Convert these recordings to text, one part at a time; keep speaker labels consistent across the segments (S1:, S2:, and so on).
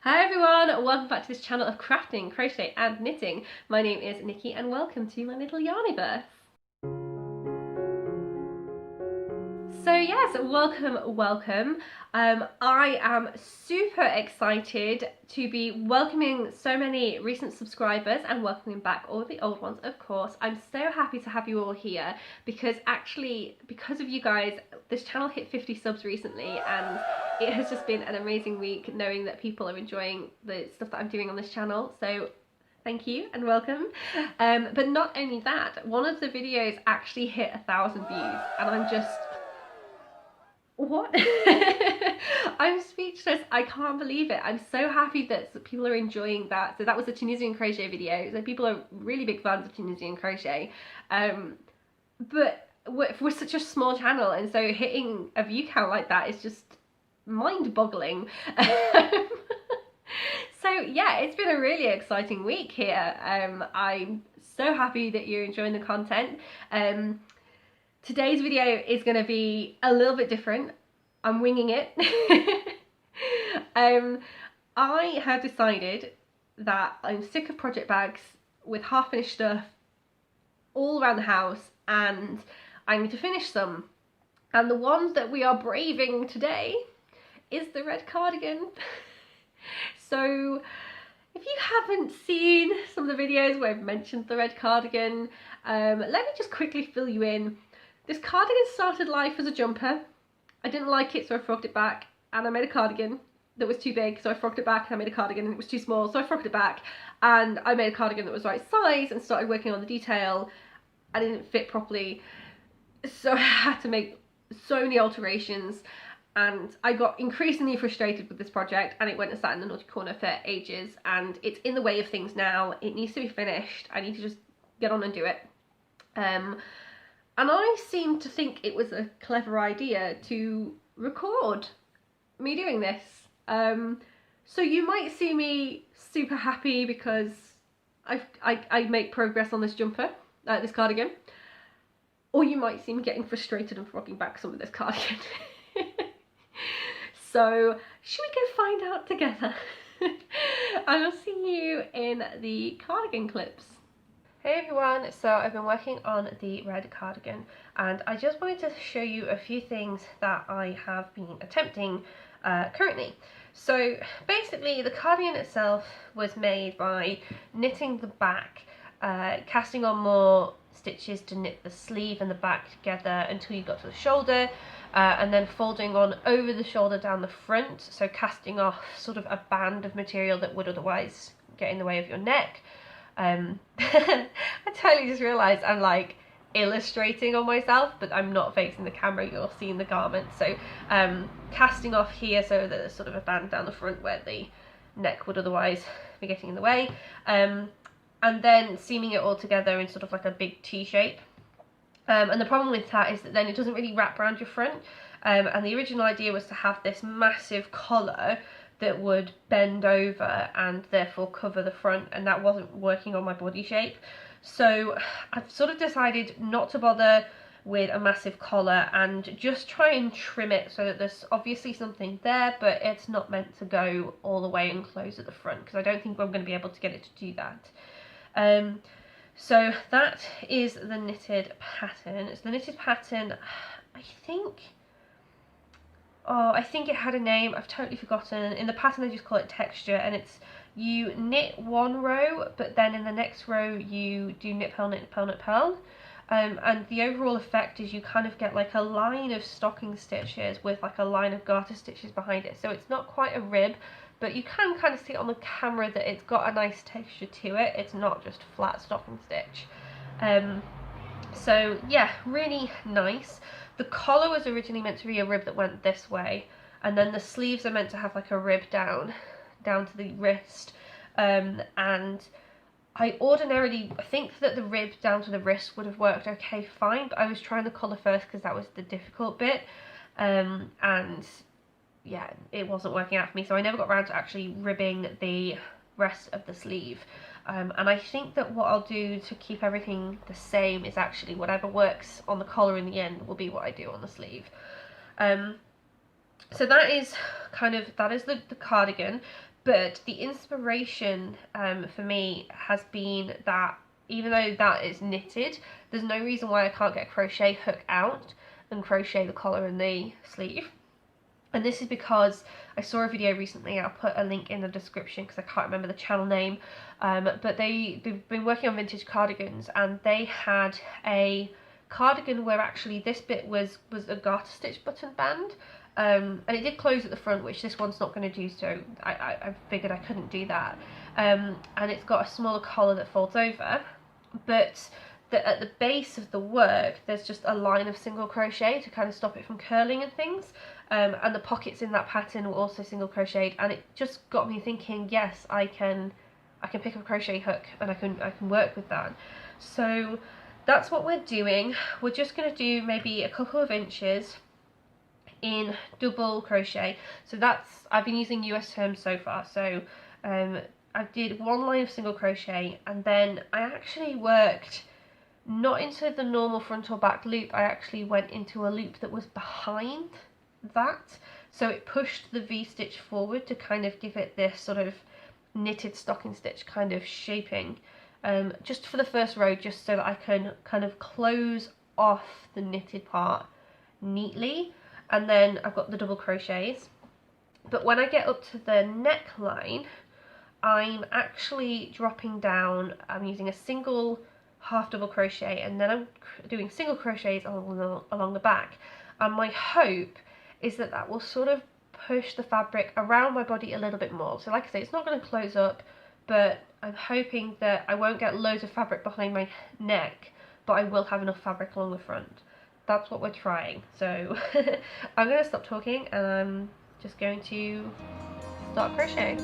S1: Hi everyone, welcome back to this channel of crafting, crochet and knitting. My name is Nikki and welcome to my little yarniverse. So yes, welcome. I am super excited to be welcoming so many recent subscribers and welcoming back all the old ones, of course. I'm so happy to have you all here because because of you guys, this channel hit 50 subs recently and it has just been an amazing week knowing that people are enjoying the stuff that I'm doing on this channel. So thank you and welcome. But not only that, one of the videos actually hit 1,000 views and I'm just... What? I'm speechless. I can't believe it. I'm so happy that people are enjoying that. So that was a Tunisian crochet video. So people are really big fans of Tunisian crochet. But we're such a small channel, and so hitting a view count like that is just mind-boggling. So yeah, it's been a really exciting week here. I'm so happy that you're enjoying the content. Today's video is going to be a little bit different. I'm winging it. I have decided that I'm sick of project bags with half finished stuff all around the house and I need to finish some. And the ones that we are braving today is the red cardigan. So if you haven't seen some of the videos where I've mentioned the red cardigan, let me just quickly fill you in. This cardigan started life as a jumper. I didn't like it, so I frogged it back, and I made a cardigan that was too big, so I frogged it back, and I made a cardigan and it was too small, so I frogged it back, and I made a cardigan that was the right size and started working on the detail. I didn't fit properly, so I had to make so many alterations, and I got increasingly frustrated with this project, and it went and sat in the naughty corner for ages, and it's in the way of things now. It needs to be finished. I need to just get on and do it. And I seemed to think it was a clever idea to record me doing this. So you might see me super happy because I make progress on this jumper, this cardigan. Or you might see me getting frustrated and frogging back some of this cardigan. So should we go find out together? I will see you in the cardigan clips. Hey everyone, so I've been working on the red cardigan and I just wanted to show you a few things that I have been attempting currently. So basically the cardigan itself was made by knitting the back, casting on more stitches to knit the sleeve and the back together until you got to the shoulder, and then folding on over the shoulder down the front, so casting off sort of a band of material that would otherwise get in the way of your neck. I totally just realised I'm like illustrating on myself, but I'm not facing the camera, you're seeing the garment. So casting off here so that there's sort of a band down the front where the neck would otherwise be getting in the way, and then seaming it all together in sort of like a big T shape. And the problem with that is that then it doesn't really wrap around your front, and the original idea was to have this massive collar that would bend over and therefore cover the front, and that wasn't working on my body shape. So I've sort of decided not to bother with a massive collar and just try and trim it so that there's obviously something there, but it's not meant to go all the way and close at the front because I don't think I'm going to be able to get it to do that. So that is the knitted pattern. It's the knitted pattern, I think it had a name, I've totally forgotten. In the pattern I just call it texture, and it's you knit one row, but then in the next row you do knit, purl, knit, purl, knit, purl. And the overall effect is you kind of get like a line of stocking stitches with like a line of garter stitches behind it. So it's not quite a rib, but you can kind of see on the camera that it's got a nice texture to it. It's not just flat stocking stitch. So yeah, really nice. The collar was originally meant to be a rib that went this way, and then the sleeves are meant to have like a rib down to the wrist, and I think that the rib down to the wrist would have worked okay fine, but I was trying the collar first because that was the difficult bit, and yeah, it wasn't working out for me, so I never got around to actually ribbing the rest of the sleeve. And I think that what I'll do to keep everything the same is actually whatever works on the collar in the end will be what I do on the sleeve. So that is the cardigan, But the inspiration for me has been that even though that is knitted, there's no reason why I can't get a crochet hook out and crochet the collar and the sleeve. And this is because I saw a video recently, I'll put a link in the description because I can't remember the channel name, but they've been working on vintage cardigans, and they had a cardigan where actually this bit was a garter stitch button band, and it did close at the front, which this one's not going to do, so I figured I couldn't do that. And it's got a smaller collar that folds over, but at the base of the work there's just a line of single crochet to kind of stop it from curling and things, and the pockets in that pattern were also single crocheted, and it just got me thinking, yes, I can pick up a crochet hook and I can work with that. So that's what we're doing. We're just going to do maybe a couple of inches in double crochet. So that's, I've been using US terms so far, so I did one line of single crochet, and then I actually worked not into the normal front or back loop, I actually went into a loop that was behind that, so it pushed the V-stitch forward to kind of give it this sort of knitted stocking stitch kind of shaping, just for the first row, just so that I can kind of close off the knitted part neatly. And then I've got the double crochets, but when I get up to the neckline, I'm actually dropping down, I'm using a single half double crochet, and then I'm doing single crochets along the back, and my hope is that that will sort of push the fabric around my body a little bit more. So like I say, it's not going to close up, but I'm hoping that I won't get loads of fabric behind my neck, but I will have enough fabric along the front. That's what we're trying. So I'm going to stop talking and I'm just going to start crocheting.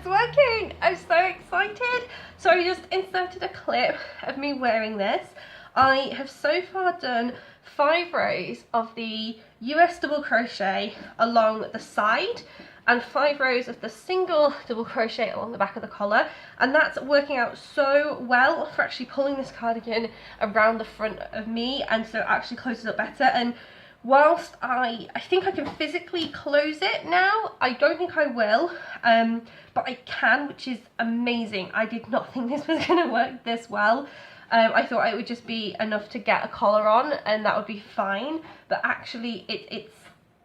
S1: Working! I'm so excited. So I just inserted a clip of me wearing this. I have so far done 5 rows of the US double crochet along the side and 5 rows of the single double crochet along the back of the collar, and that's working out so well for actually pulling this cardigan around the front of me, and so it actually closes up better. And whilst I think I can physically close it now, I don't think I will, but I can, which is amazing. I did not think this was going to work this well. I thought it would just be enough to get a collar on and that would be fine, but actually it's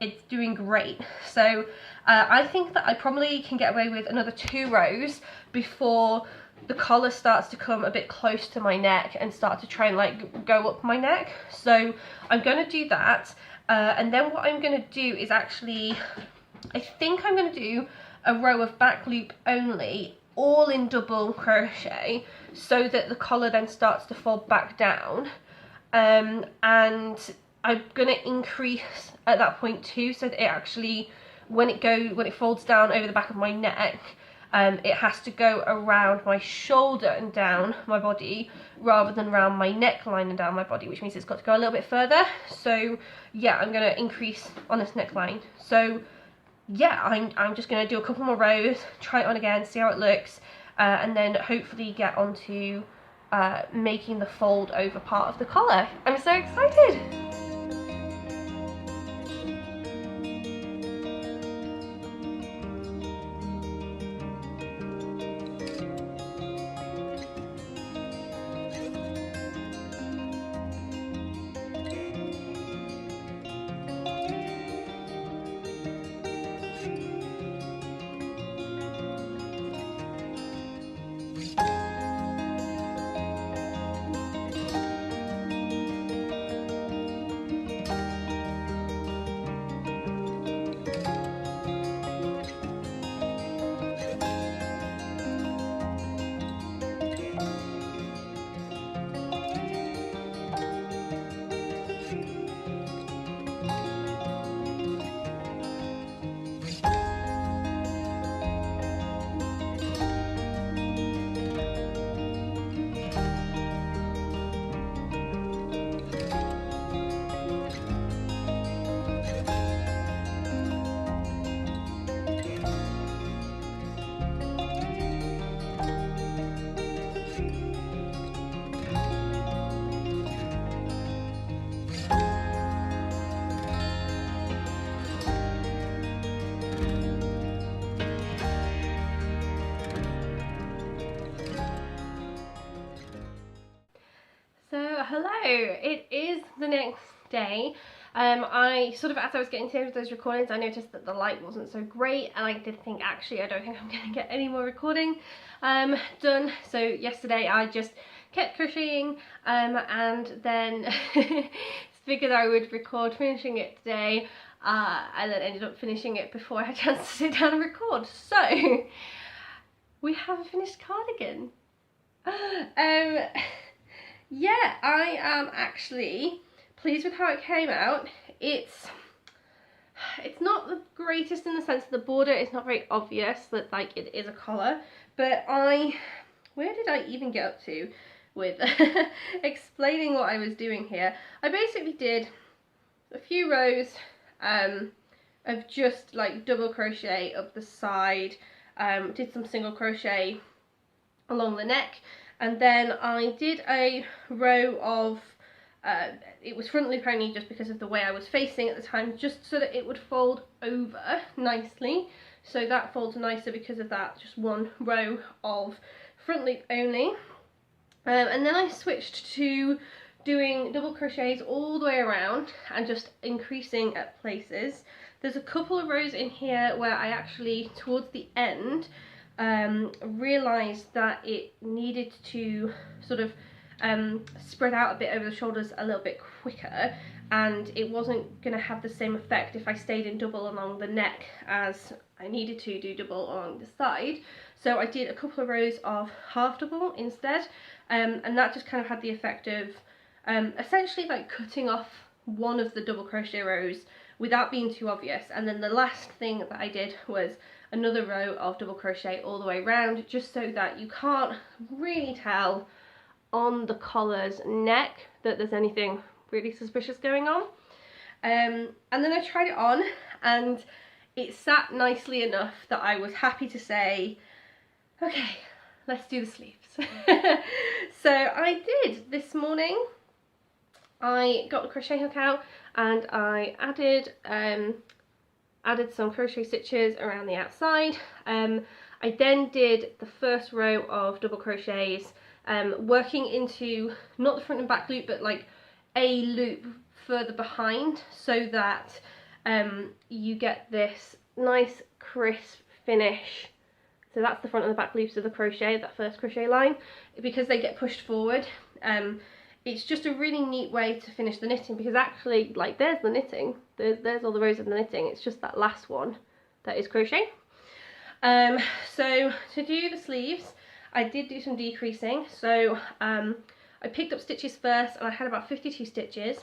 S1: it's doing great. So I think that I probably can get away with another 2 rows before the collar starts to come a bit close to my neck and start to try and like go up my neck. So I'm going to do that, and then what I'm going to do is actually, I think I'm going to do a row of back loop only, all in double crochet, so that the collar then starts to fold back down, and I'm going to increase at that point too, so that it actually, when it folds down over the back of my neck, it has to go around my shoulder and down my body rather than around my neckline and down my body, which means it's got to go a little bit further. So yeah, I'm going to increase on this neckline. So yeah, I'm just going to do a couple more rows, try it on again, see how it looks, and then hopefully get onto making the fold over part of the collar. I'm so excited! Hello, it is the next day. I sort of, as I was getting to those recordings, I noticed that the light wasn't so great, and I did think, actually, I don't think I'm going to get any more recording done. So yesterday I just kept crocheting, and then figured I would record finishing it today, and then ended up finishing it before I had a chance to sit down and record. So we have a finished cardigan. Yeah, I am actually pleased with how it came out. It's not the greatest in the sense that the border is not very obvious that like it is a collar, but where did I even get up to with explaining what I was doing here? I basically did a few rows of just like double crochet up the side, did some single crochet along the neck, and then I did a row of, it was front loop only just because of the way I was facing at the time, just so that it would fold over nicely. So that folds nicer because of that, just one row of front loop only. And then I switched to doing double crochets all the way around and just increasing at places. There's a couple of rows in here where I actually, towards the end, realised that it needed to sort of spread out a bit over the shoulders a little bit quicker, and it wasn't going to have the same effect if I stayed in double along the neck as I needed to do double along the side. So I did a couple of rows of half double instead, and that just kind of had the effect of essentially like cutting off one of the double crochet rows without being too obvious. And then the last thing that I did was another row of double crochet all the way around, just so that you can't really tell on the collar's neck that there's anything really suspicious going on. And then I tried it on, and it sat nicely enough that I was happy to say, okay, let's do the sleeves. So I did this morning. I got the crochet hook out and I added some crochet stitches around the outside. I then did the first row of double crochets, working into not the front and back loop, but like a loop further behind, so that you get this nice crisp finish. So that's the front and the back loops of the crochet, that first crochet line, because they get pushed forward. It's just a really neat way to finish the knitting, because actually, like, there's the knitting, there's all the rows of the knitting, it's just that last one that is crochet. So to do the sleeves, I did do some decreasing. So I picked up stitches first, and I had about 52 stitches.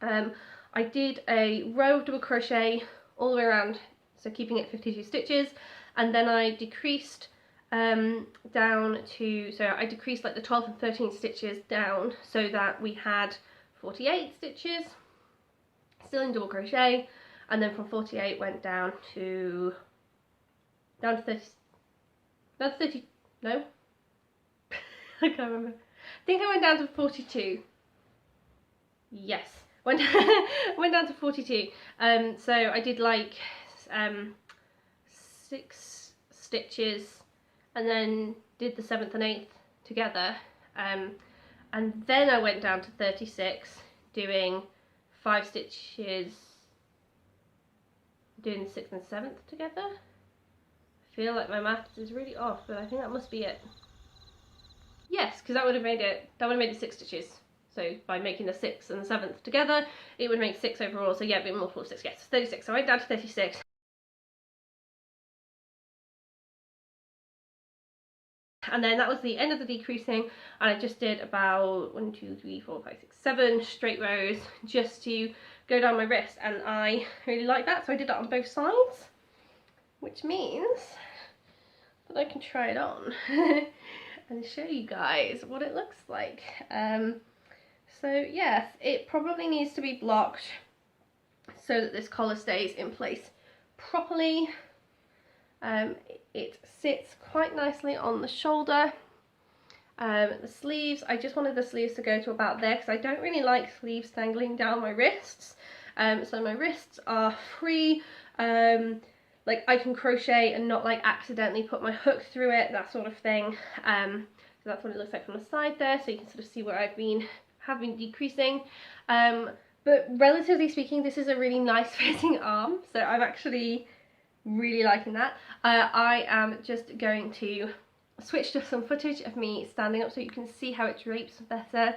S1: I did a row of double crochet all the way around, so keeping it 52 stitches, and then I decreased down to, so I decreased like the 12 and 13 stitches down, so that we had 48 stitches still in double crochet, and then from 48 went down to 30, no, I can't remember. I think I went down to 42. Yes, went down to 42. So I did like 6 stitches, and then did the 7th and 8th together, and then I went down to 36, doing 5 stitches, doing the 6th and 7th together. I feel like my maths is really off, but I think that must be it. Yes, because that would have made it 6 stitches. So by making the 6th and the 7th together, it would make 6 overall. So yeah, it'd be multiple of 6. Yes, 36. So I went down to 36. And then that was the end of the decreasing, and I just did about 1, 2, 3, 4, 5, 6, 7 straight rows just to go down my wrist, and I really like that, so I did that on both sides, which means that I can try it on and show you guys what it looks like. So yes, it probably needs to be blocked so that this collar stays in place properly. It sits quite nicely on the shoulder. The sleeves, I just wanted the sleeves to go to about there, because I don't really like sleeves dangling down my wrists. So my wrists are free. Like, I can crochet and not like accidentally put my hook through it, that sort of thing. So that's what it looks like from the side there, so you can sort of see where have been decreasing. But relatively speaking, this is a really nice fitting arm, so I'm actually really liking that. I am just going to switch to some footage of me standing up so you can see how it drapes better.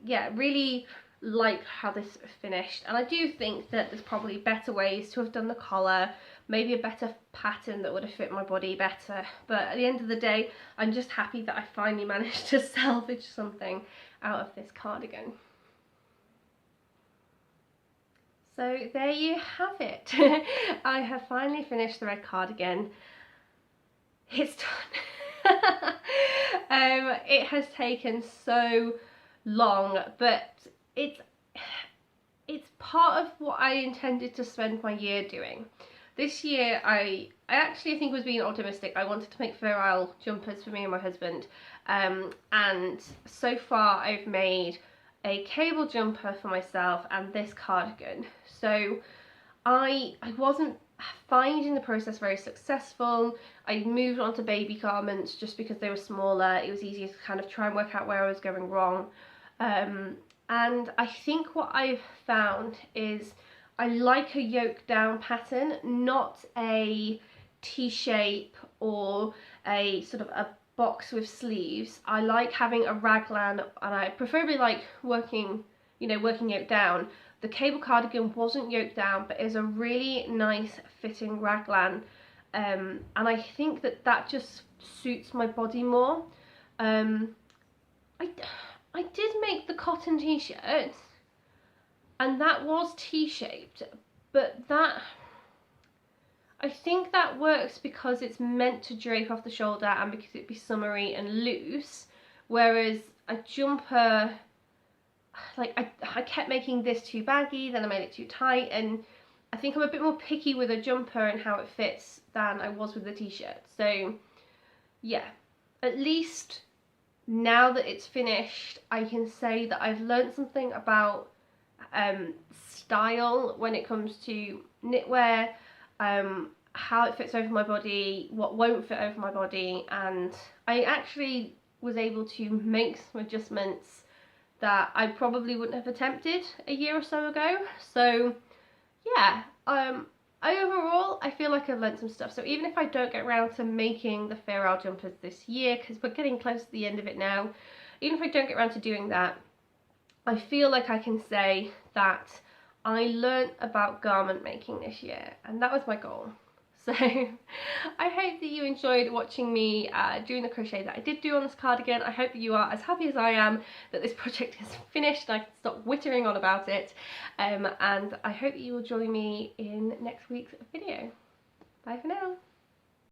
S1: Yeah, really like how this finished, and I do think that there's probably better ways to have done the collar, maybe a better pattern that would have fit my body better, but at the end of the day, I'm just happy that I finally managed to salvage something out of this cardigan. So there you have it. I have finally finished the red cardigan. It's done. It has taken so long, but it's part of what I intended to spend my year doing. This year I actually think was being optimistic. I wanted to make fur jumpers for me and my husband, and so far I've made a cable jumper for myself and this cardigan. So I wasn't finding the process very successful. I moved on to baby garments just because they were smaller. It was easier to kind of try and work out where I was going wrong. And I think what I've found is I like a yoke down pattern, not a T-shape or a sort of a box with sleeves. I like having a raglan, and I preferably like working yoke down. The cable cardigan wasn't yoke down, but is a really nice fitting raglan, and I think that just suits my body more. I did make the cotton t-shirt, and that was T-shaped, but I think that works because it's meant to drape off the shoulder and because it'd be summery and loose, whereas a jumper, like I kept making this too baggy, then I made it too tight, and I think I'm a bit more picky with a jumper and how it fits than I was with the t-shirt. So yeah, at least now that it's finished, I can say that I've learned something about style when it comes to knitwear, how it fits over my body, what won't fit over my body, and I actually was able to make some adjustments that I probably wouldn't have attempted a year or so ago. So yeah, overall, I feel like I've learned some stuff. So even if I don't get around to making the Fair Isle jumpers this year, because we're getting close to the end of it now, even if I don't get around to doing that, I feel like I can say that I learned about garment making this year, and that was my goal. So I hope that you enjoyed watching me doing the crochet that I did do on this cardigan. I hope that you are as happy as I am that this project is finished and I can stop whittering on about it. And I hope that you will join me in next week's video. Bye for now.